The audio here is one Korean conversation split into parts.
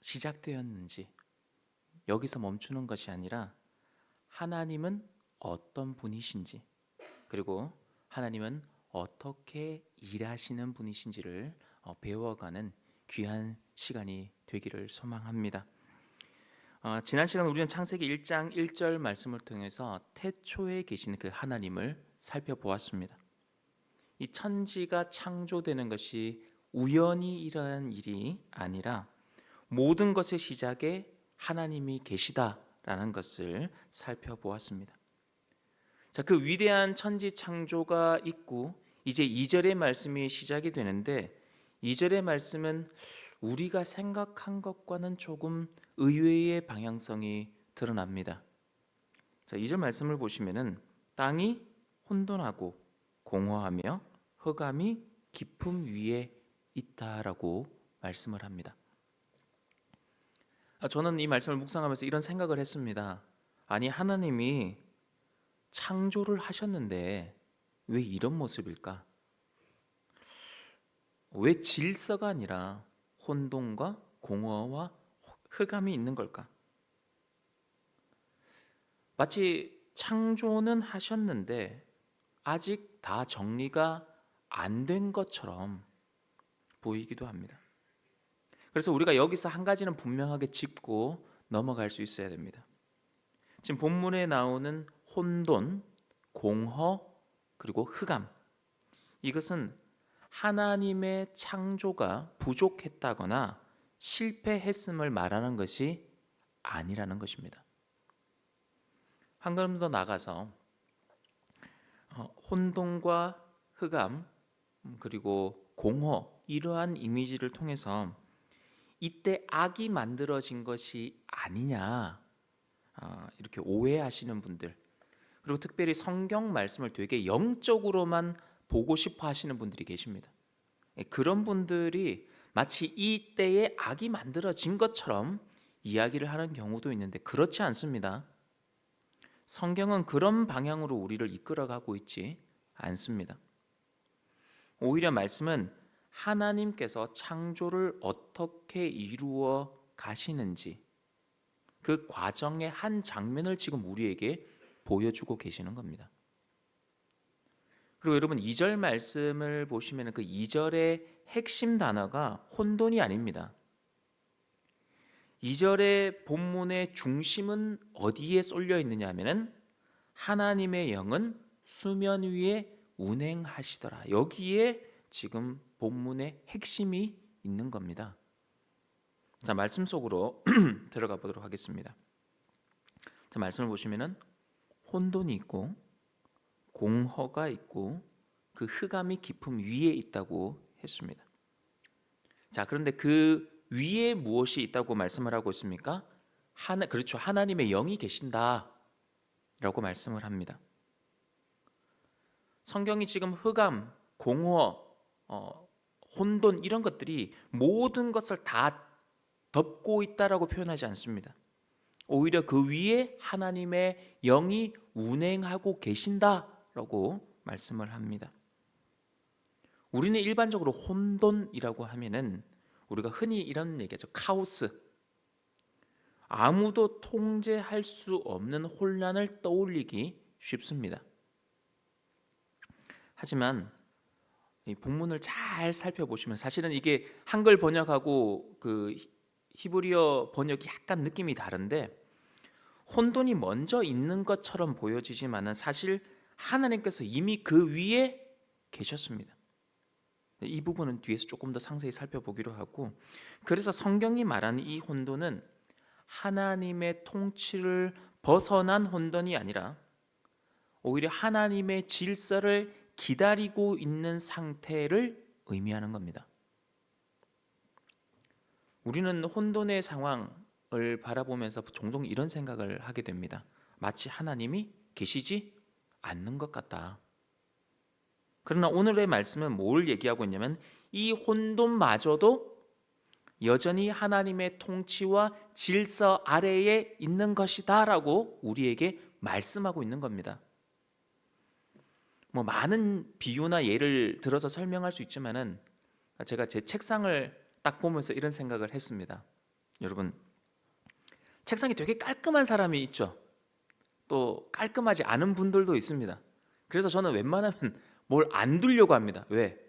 시작되었는지, 여기서 멈추는 것이 아니라 하나님은 어떤 분이신지, 그리고 하나님은 어떻게 일하시는 분이신지를 배워가는 귀한 시간이 되기를 소망합니다. 지난 시간 우리는 창세기 1장 1절 말씀을 통해서 태초에 계신 그 하나님을 살펴보았습니다. 이 천지가 창조되는 것이 우연히 일어난 일이 아니라 모든 것의 시작에 하나님이 계시다라는 것을 살펴보았습니다. 자, 그 위대한 천지 창조가 있고 이제 2절의 말씀이 시작이 되는데, 2절의 말씀은 우리가 생각한 것과는 조금 의외의 방향성이 드러납니다. 자, 2절 말씀을 보시면은 땅이 혼돈하고 공허하며 흑암이 깊음 위에 있다라고 말씀을 합니다. 저는 이 말씀을 묵상하면서 이런 생각을 했습니다. 아니, 하나님이 창조를 하셨는데 왜 이런 모습일까? 왜 질서가 아니라 혼돈과 공허와 흑암이 있는 걸까? 마치 창조는 하셨는데 아직 다 정리가 안 된 것처럼 보이기도 합니다. 그래서 우리가 여기서 한 가지는 분명하게 짚고 넘어갈 수 있어야 됩니다. 지금 본문에 나오는 혼돈, 공허, 그리고 흑암, 이것은 하나님의 창조가 부족했다거나 실패했음을 말하는 것이 아니라는 것입니다. 한 걸음 더 나가서 혼돈과 흑암, 그리고 공허, 이러한 이미지를 통해서 이때 악이 만들어진 것이 아니냐, 이렇게 오해하시는 분들, 그리고 특별히 성경 말씀을 되게 영적으로만 보고 싶어 하시는 분들이 계십니다. 그런 분들이 마치 이때에 악이 만들어진 것처럼 이야기를 하는 경우도 있는데, 그렇지 않습니다. 성경은 그런 방향으로 우리를 이끌어가고 있지 않습니다. 오히려 말씀은 하나님께서 창조를 어떻게 이루어 가시는지, 그 과정의 한 장면을 지금 우리에게 보여주고 계시는 겁니다. 그리고 여러분, 2절 말씀을 보시면 그 2절의 핵심 단어가 혼돈이 아닙니다. 2절의 본문의 중심은 어디에 쏠려 있느냐 하면은 하나님의 영은 수면 위에 운행하시더라, 여기에 지금 본문의 핵심이 있는 겁니다. 자, 말씀 속으로 들어가 보도록 하겠습니다. 자, 말씀을 보시면은 혼돈이 있고 공허가 있고 그 흑암이 깊음 위에 있다고 했습니다. 자, 그런데 그 위에 무엇이 있다고 말씀을 하고 있습니까? 그렇죠. 하나님의 영이 계신다라고 말씀을 합니다. 성경이 지금 흑암, 공허, 혼돈, 이런 것들이 모든 것을 다 덮고 있다라고 표현하지 않습니다. 오히려 그 위에 하나님의 영이 운행하고 계신다라고 말씀을 합니다. 우리는 일반적으로 혼돈이라고 하면은 우리가 흔히 이런 얘기하죠. 카오스. 아무도 통제할 수 없는 혼란을 떠올리기 쉽습니다. 하지만 이 본문을 잘 살펴보시면 사실은 이게 한글 번역하고 그 히브리어 번역이 약간 느낌이 다른데, 혼돈이 먼저 있는 것처럼 보여지지만은 사실 하나님께서 이미 그 위에 계셨습니다. 이 부분은 뒤에서 조금 더 상세히 살펴보기로 하고, 그래서 성경이 말하는 이 혼돈은 하나님의 통치를 벗어난 혼돈이 아니라 오히려 하나님의 질서를 기다리고 있는 상태를 의미하는 겁니다. 우리는 혼돈의 상황을 바라보면서 종종 이런 생각을 하게 됩니다. 마치 하나님이 계시지 않는 것 같다. 그러나 오늘의 말씀은 뭘 얘기하고 있냐면 이 혼돈마저도 여전히 하나님의 통치와 질서 아래에 있는 것이다 라고 우리에게 말씀하고 있는 겁니다. 많은 비유나 예를 들어서 설명할 수 있지만은 제가 제 책상을 딱 보면서 이런 생각을 했습니다. 여러분, 책상이 되게 깔끔한 사람이 있죠. 또 깔끔하지 않은 분들도 있습니다. 그래서 저는 웬만하면 뭘 안 두려고 합니다. 왜?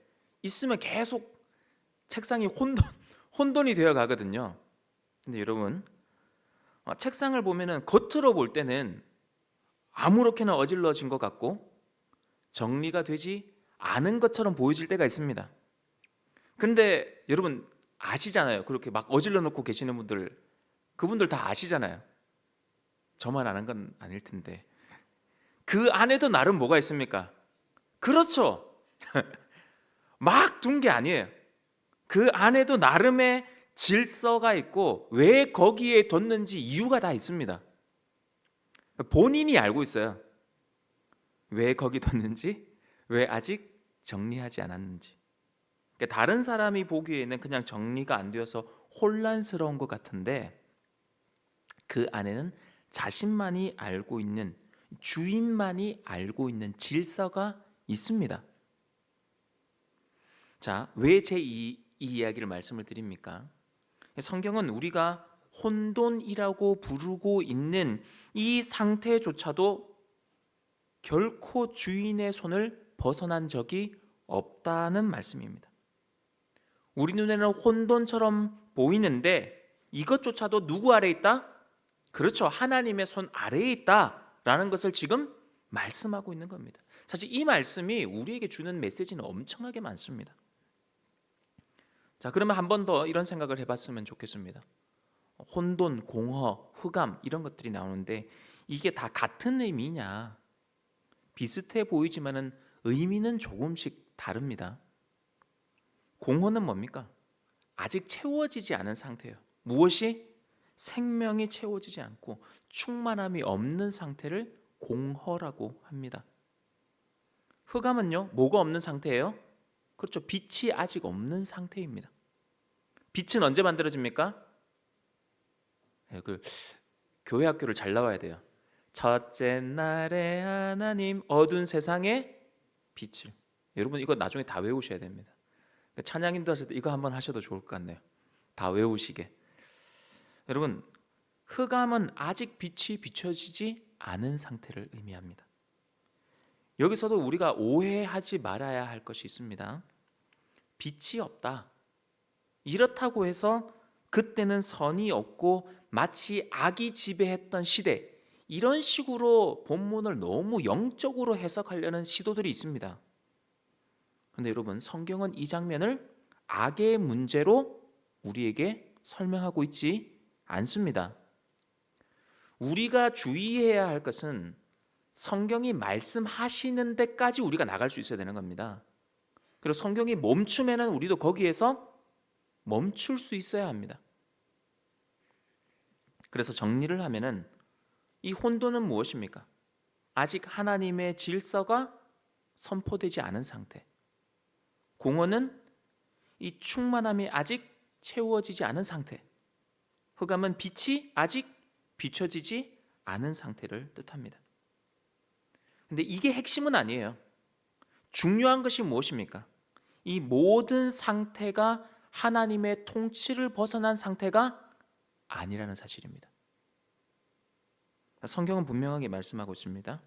있으면 계속 책상이 혼돈이 되어 가거든요. 근데 여러분, 책상을 보면은 겉으로 볼 때는 아무렇게나 어질러진 것 같고 정리가 되지 않은 것처럼 보여질 때가 있습니다. 그런데 여러분 아시잖아요. 그렇게 막 어질러 놓고 계시는 분들, 그분들 다 아시잖아요. 저만 아는 건 아닐 텐데 그 안에도 나름 뭐가 있습니까? 그렇죠. 막 둔 게 아니에요. 그 안에도 나름의 질서가 있고 왜 거기에 뒀는지 이유가 다 있습니다. 본인이 알고 있어요. 왜 거기 뒀는지, 왜 아직 정리하지 않았는지. 그러니까 다른 사람이 보기에는 그냥 정리가 안 되어서 혼란스러운 것 같은데 그 안에는 자신만이 알고 있는, 주인만이 알고 있는 질서가 있습니다. 자, 왜 제 이 이야기를 말씀을 드립니까? 성경은 우리가 혼돈이라고 부르고 있는 이 상태조차도 결코 주인의 손을 벗어난 적이 없다는 말씀입니다. 우리 눈에는 혼돈처럼 보이는데 이것조차도 누구 아래에 있다? 그렇죠. 하나님의 손 아래에 있다라는 것을 지금 말씀하고 있는 겁니다. 사실 이 말씀이 우리에게 주는 메시지는 엄청나게 많습니다. 자, 그러면 한 번 더 이런 생각을 해봤으면 좋겠습니다. 혼돈, 공허, 흑암 이런 것들이 나오는데 이게 다 같은 의미냐? 비슷해 보이지만은 의미는 조금씩 다릅니다. 공허는 뭡니까? 아직 채워지지 않은 상태예요. 무엇이? 생명이 채워지지 않고 충만함이 없는 상태를 공허라고 합니다. 흑암은요, 뭐가 없는 상태예요? 그렇죠. 빛이 아직 없는 상태입니다. 빛은 언제 만들어집니까? 교회 학교를 잘 나와야 돼요. 첫째 날에 하나님 어두운 세상에 빛을. 여러분 이거 나중에 다 외우셔야 됩니다. 찬양인도 하실 때 이거 한번 하셔도 좋을 것 같네요. 다 외우시게. 여러분, 흑암은 아직 빛이 비춰지지 않은 상태를 의미합니다. 여기서도 우리가 오해하지 말아야 할 것이 있습니다. 빛이 없다. 이렇다고 해서 그때는 선이 없고 마치 악이 지배했던 시대, 이런 식으로 본문을 너무 영적으로 해석하려는 시도들이 있습니다. 그런데 여러분, 성경은 이 장면을 악의 문제로 우리에게 설명하고 있지 않습니다. 우리가 주의해야 할 것은 성경이 말씀하시는 데까지 우리가 나갈 수 있어야 되는 겁니다. 그리고 성경이 멈추면은 우리도 거기에서 멈출 수 있어야 합니다. 그래서 정리를 하면은 이 혼돈은 무엇입니까? 아직 하나님의 질서가 선포되지 않은 상태. 공허는 이 충만함이 아직 채워지지 않은 상태. 흑암은 빛이 아직 비춰지지 않은 상태를 뜻합니다. 근데 이게 핵심은 아니에요. 중요한 것이 무엇입니까? 이 모든 상태가 하나님의 통치를 벗어난 상태가 아니라는 사실입니다. 성경은 분명하게 말씀하고 있습니다.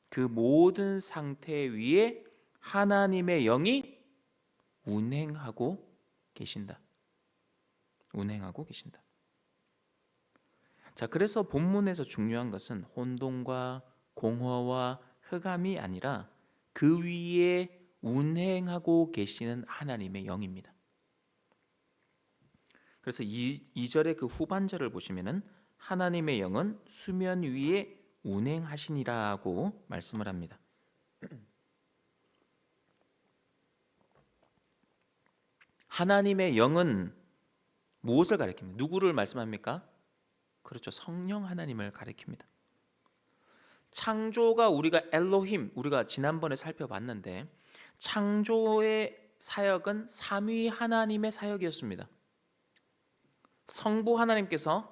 그 모든 상태 위에 하나님의 영이 운행하고 계신다. 운행하고 계신다. 자, 그래서 본문에서 중요한 것은 혼돈과 공허와 흑암이 아니라 그 위에 운행하고 계시는 하나님의 영입니다. 그래서 2절의 그 후반절을 보시면은 하나님의 영은 수면 위에 운행하시니라고 말씀을 합니다. 하나님의 영은 무엇을 가리킵니까? 누구를 말씀합니까? 그렇죠. 성령 하나님을 가리킵니다. 창조가 우리가 엘로힘, 우리가 지난번에 살펴봤는데 창조의 사역은 삼위 하나님의 사역이었습니다. 성부 하나님께서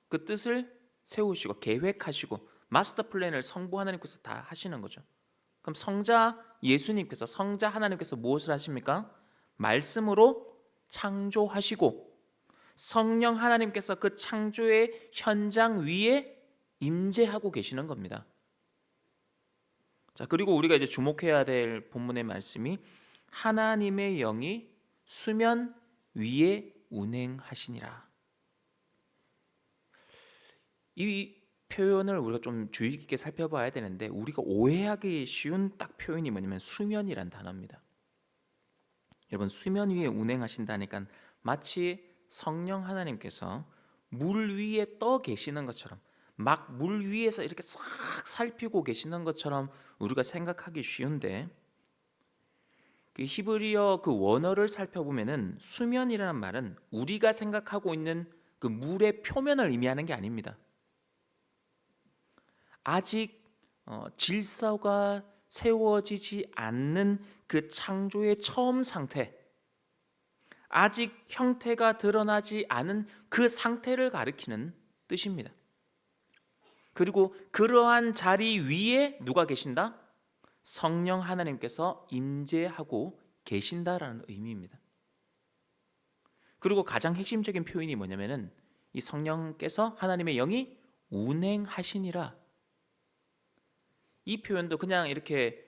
그 뜻을 세우시고 계획하시고 마스터 플랜을 성부 하나님께서 다 하시는 거죠. 그럼 성자 예수님께서, 성자 하나님께서 무엇을 하십니까? 말씀으로 창조하시고 성령 하나님께서 그 창조의 현장 위에 임재하고 계시는 겁니다. 자, 그리고 우리가 이제 주목해야 될 본문의 말씀이 하나님의 영이 수면 위에 운행하시니라. 이 표현을 우리가 좀 주의 깊게 살펴봐야 되는데, 우리가 오해하기 쉬운 딱 표현이 뭐냐면 수면이란 단어입니다. 여러분, 수면 위에 운행하신다니까 마치 성령 하나님께서 물 위에 떠 계시는 것처럼, 막 물 위에서 이렇게 싹 살피고 계시는 것처럼 우리가 생각하기 쉬운데, 그 히브리어 그 원어를 살펴보면은 수면이라는 말은 우리가 생각하고 있는 그 물의 표면을 의미하는 게 아닙니다. 아직 질서가 세워지지 않는 그 창조의 처음 상태, 아직 형태가 드러나지 않은 그 상태를 가리키는 뜻입니다. 그리고 그러한 자리 위에 누가 계신다? 성령 하나님께서 임재하고 계신다라는 의미입니다. 그리고 가장 핵심적인 표현이 뭐냐면은 이 성령께서, 하나님의 영이 운행하시니라. 이 표현도 그냥 이렇게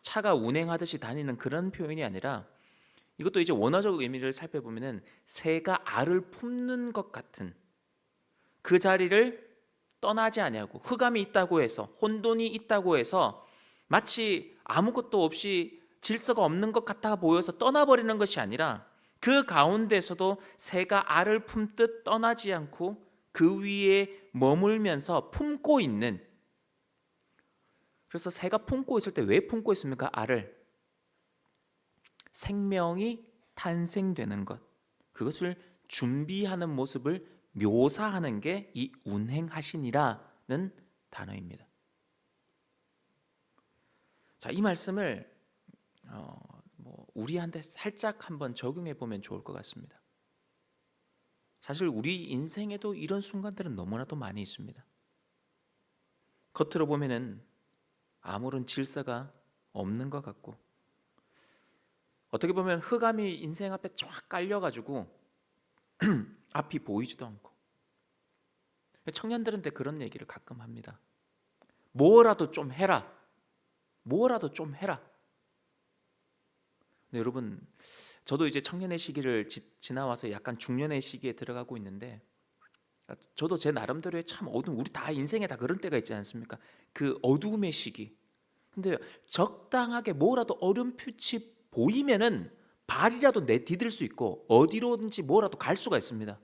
차가 운행하듯이 다니는 그런 표현이 아니라, 이것도 이제 원어적 의미를 살펴보면은 새가 알을 품는 것 같은 그 자리를 떠나지 아니하고, 흑암이 있다고 해서, 혼돈이 있다고 해서 마치 아무것도 없이 질서가 없는 것 같아 보여서 떠나버리는 것이 아니라, 그 가운데서도 새가 알을 품듯 떠나지 않고 그 위에 머물면서 품고 있는, 그래서 새가 품고 있을 때 왜 품고 있습니까? 알을. 생명이 탄생되는 것, 그것을 준비하는 모습을 묘사하는 게 이 운행하시니라는 단어입니다. 자, 이 말씀을 우리한테 살짝 한번 적용해 보면 좋을 것 같습니다. 사실 우리 인생에도 이런 순간들은 너무나도 많이 있습니다. 겉으로 보면은 아무런 질서가 없는 것 같고, 어떻게 보면 흑암이 인생 앞에 쫙 깔려가지고 앞이 보이지도 않고, 청년들한테 그런 얘기를 가끔 합니다. 뭐라도 좀 해라. 뭐라도 좀 해라. 근데 여러분, 저도 이제 청년의 시기를 지나와서 약간 중년의 시기에 들어가고 있는데, 저도 제 나름대로의 참 어두운, 우리 다 인생에 다 그런 때가 있지 않습니까? 그 어두움의 시기. 근데 적당하게 뭐라도 어렴풋이 보이면은 발이라도 내디딜 수 있고 어디로든지 뭐라도 갈 수가 있습니다.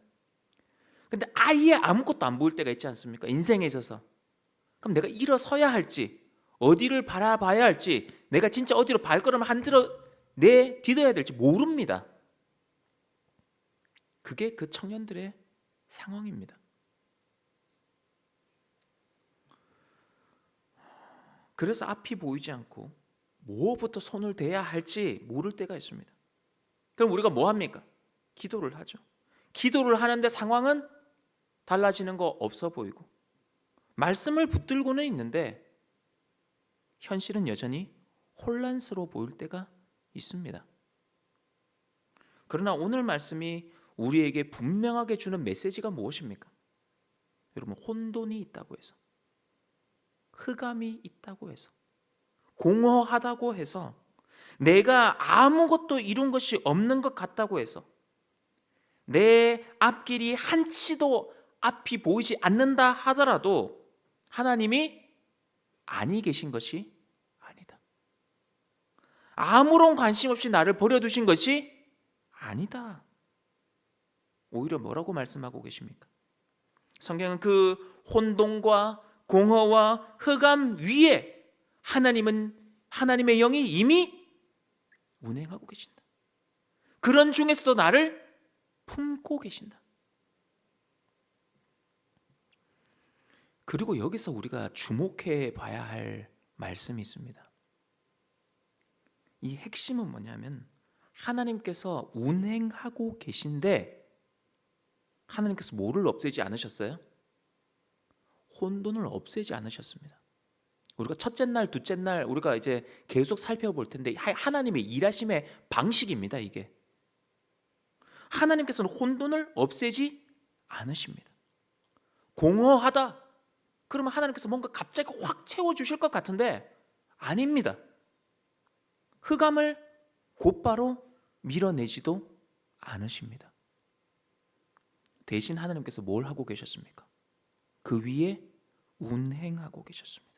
근데 아예 아무것도 안 보일 때가 있지 않습니까? 인생에 있어서. 그럼 내가 일어서야 할지, 어디를 바라봐야 할지, 내가 진짜 어디로 발걸음을 내디뎌야 될지 모릅니다. 그게 그 청년들의 상황입니다. 그래서 앞이 보이지 않고 뭐부터 손을 대야 할지 모를 때가 있습니다. 그럼 우리가 뭐 합니까? 기도를 하죠. 기도를 하는데 상황은 달라지는 거 없어 보이고, 말씀을 붙들고는 있는데 현실은 여전히 혼란스러워 보일 때가 있습니다. 그러나 오늘 말씀이 우리에게 분명하게 주는 메시지가 무엇입니까? 여러분, 혼돈이 있다고 해서, 흑암이 있다고 해서, 공허하다고 해서, 내가 아무것도 이룬 것이 없는 것 같다고 해서, 내 앞길이 한치도 앞이 보이지 않는다 하더라도 하나님이 아니 계신 것이 아니다. 아무런 관심 없이 나를 버려두신 것이 아니다. 오히려 뭐라고 말씀하고 계십니까? 성경은 그 혼돈과 공허와 흑암 위에 하나님의 영이 이미 운행하고 계신다. 그런 중에서도 나를 품고 계신다. 그리고 여기서 우리가 주목해 봐야 할 말씀이 있습니다. 이 핵심은 뭐냐면, 하나님께서 운행하고 계신데 하나님께서 뭐를 없애지 않으셨어요? 혼돈을 없애지 않으셨습니다. 우리가 첫째 날, 둘째 날 우리가 이제 계속 살펴볼 텐데, 하나님의 일하심의 방식입니다. 이게 하나님께서는 혼돈을 없애지 않으십니다. 공허하다 그러면 하나님께서 뭔가 갑자기 확 채워주실 것 같은데 아닙니다. 흑암을 곧바로 밀어내지도 않으십니다. 대신 하나님께서 뭘 하고 계셨습니까? 그 위에 운행하고 계셨습니다.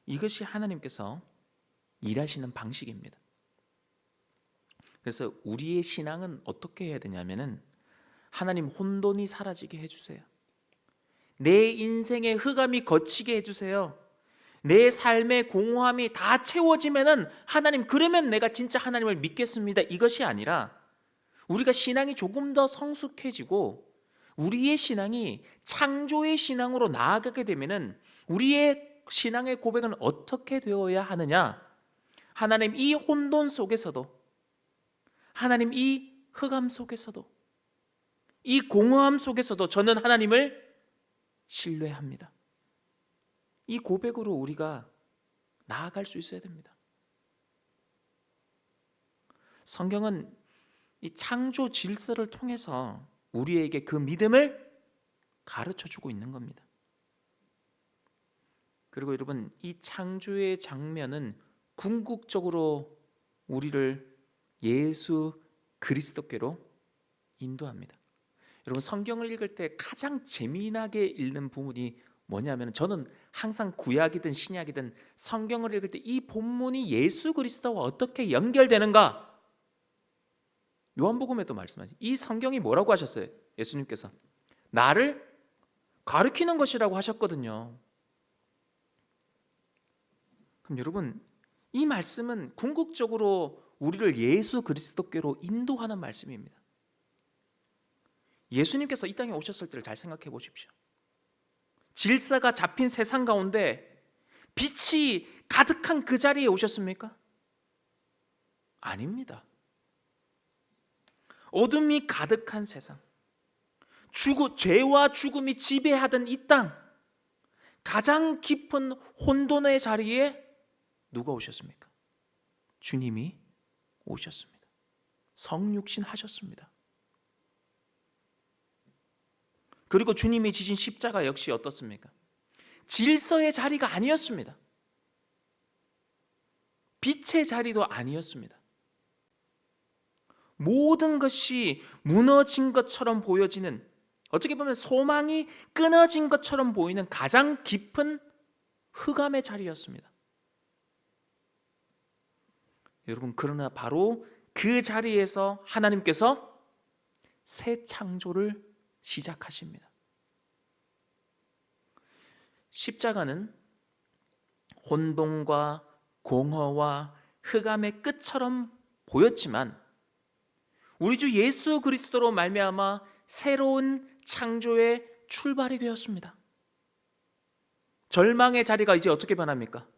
이것이 하나님께서 일하시는 방식입니다. 그래서 우리의 신앙은 어떻게 해야 되냐면은 하나님 혼돈이 사라지게 해주세요. 내 인생의 흑암이 걷히게 해주세요. 내 삶의 공허함이 다 채워지면은 하나님 그러면 내가 진짜 하나님을 믿겠습니다. 이것이 아니라 우리가 신앙이 조금 더 성숙해지고 우리의 신앙이 창조의 신앙으로 나아가게 되면은 우리의 신앙의 고백은 어떻게 되어야 하느냐? 하나님 이 혼돈 속에서도 하나님 이 흑암 속에서도 이 공허함 속에서도 저는 하나님을 신뢰합니다. 이 고백으로 우리가 나아갈 수 있어야 됩니다. 성경은 이 창조 질서를 통해서 우리에게 그 믿음을 가르쳐주고 있는 겁니다. 그리고 여러분 이 창조의 장면은 궁극적으로 우리를 예수 그리스도께로 인도합니다. 여러분 성경을 읽을 때 가장 재미나게 읽는 부분이 뭐냐면 저는 항상 구약이든 신약이든 성경을 읽을 때 이 본문이 예수 그리스도와 어떻게 연결되는가? 요한복음에도 말씀하시죠. 이 성경이 뭐라고 하셨어요? 예수님께서 나를 가르치는 것이라고 하셨거든요. 그럼 여러분 이 말씀은 궁극적으로 우리를 예수 그리스도께로 인도하는 말씀입니다. 예수님께서 이 땅에 오셨을 때를 잘 생각해 보십시오. 질서가 잡힌 세상 가운데 빛이 가득한 그 자리에 오셨습니까? 아닙니다. 어둠이 가득한 세상, 죄와 죽음이 지배하던 이 땅, 가장 깊은 혼돈의 자리에 누가 오셨습니까? 주님이 오셨습니다. 성육신 하셨습니다. 그리고 주님이 지신 십자가 역시 어떻습니까? 질서의 자리가 아니었습니다. 빛의 자리도 아니었습니다. 모든 것이 무너진 것처럼 보여지는, 어떻게 보면 소망이 끊어진 것처럼 보이는 가장 깊은 흑암의 자리였습니다. 여러분 그러나 바로 그 자리에서 하나님께서 새 창조를 시작하십니다. 십자가는 혼돈과 공허와 흑암의 끝처럼 보였지만 우리 주 예수 그리스도로 말미암아 새로운 창조의 출발이 되었습니다. 절망의 자리가 이제 어떻게 변합니까?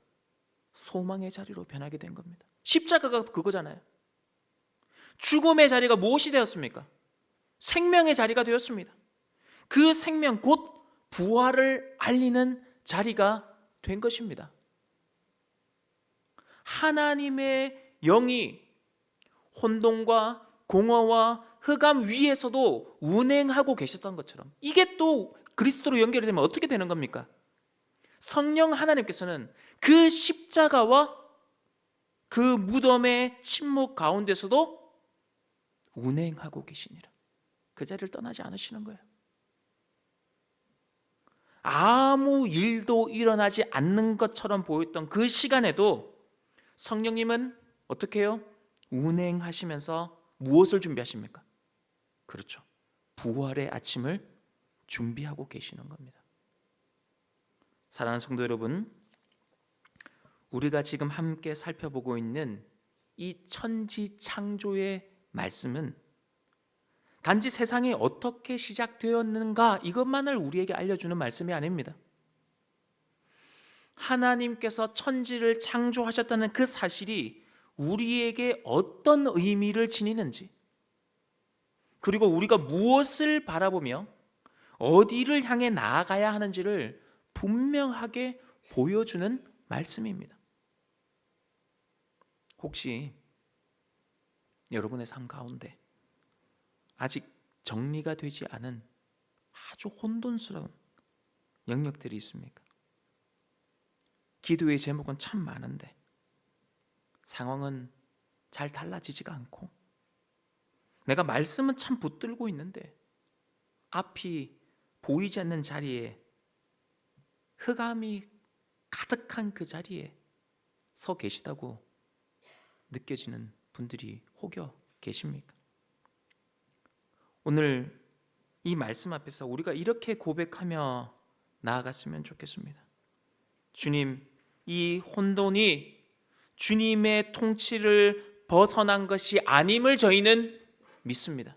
소망의 자리로 변하게 된 겁니다. 십자가가 그거잖아요. 죽음의 자리가 무엇이 되었습니까? 생명의 자리가 되었습니다. 그 생명 곧 부활을 알리는 자리가 된 것입니다. 하나님의 영이 혼돈과 공허와 흑암 위에서도 운행하고 계셨던 것처럼 이게 또 그리스도로 연결이 되면 어떻게 되는 겁니까? 성령 하나님께서는 그 십자가와 그 무덤의 침묵 가운데서도 운행하고 계시니라. 그 자리를 떠나지 않으시는 거예요. 아무 일도 일어나지 않는 것처럼 보였던 그 시간에도 성령님은 어떻게 해요? 운행하시면서 무엇을 준비하십니까? 그렇죠. 부활의 아침을 준비하고 계시는 겁니다. 사랑하는 성도 여러분, 우리가 지금 함께 살펴보고 있는 이 천지 창조의 말씀은 단지 세상이 어떻게 시작되었는가 이것만을 우리에게 알려주는 말씀이 아닙니다. 하나님께서 천지를 창조하셨다는 그 사실이 우리에게 어떤 의미를 지니는지, 그리고 우리가 무엇을 바라보며 어디를 향해 나아가야 하는지를 분명하게 보여주는 말씀입니다. 혹시 여러분의 삶 가운데 아직 정리가 되지 않은 아주 혼돈스러운 영역들이 있습니까? 기도의 제목은 참 많은데 상황은 잘 달라지지가 않고, 내가 말씀은 참 붙들고 있는데 앞이 보이지 않는 자리에, 흑암이 가득한 그 자리에 서 계시다고 느껴지는 분들이 혹여 계십니까? 오늘 이 말씀 앞에서 우리가 이렇게 고백하며 나아갔으면 좋겠습니다. 주님, 이 혼돈이 주님의 통치를 벗어난 것이 아님을 저희는 믿습니다.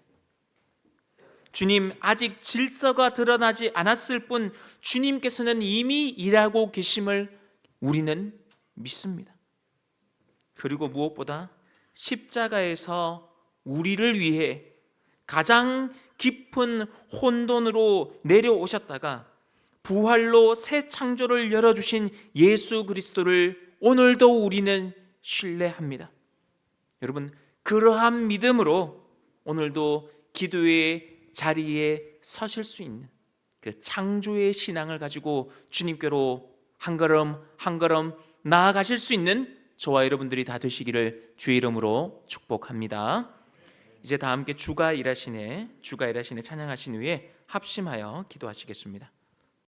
주님, 아직 질서가 드러나지 않았을 뿐 주님께서는 이미 일하고 계심을 우리는 믿습니다. 그리고 무엇보다 십자가에서 우리를 위해 가장 깊은 혼돈으로 내려오셨다가 부활로 새 창조를 열어주신 예수 그리스도를 오늘도 우리는 신뢰합니다. 여러분, 그러한 믿음으로 오늘도 기도의 자리에 서실 수 있는 그 창조의 신앙을 가지고 주님께로 한 걸음 한 걸음 나아가실 수 있는 저와 여러분들이 다 되시기를 주의 이름으로 축복합니다. 이제 다 함께 주가 일하시네 찬양하신 후에 합심하여 기도하시겠습니다.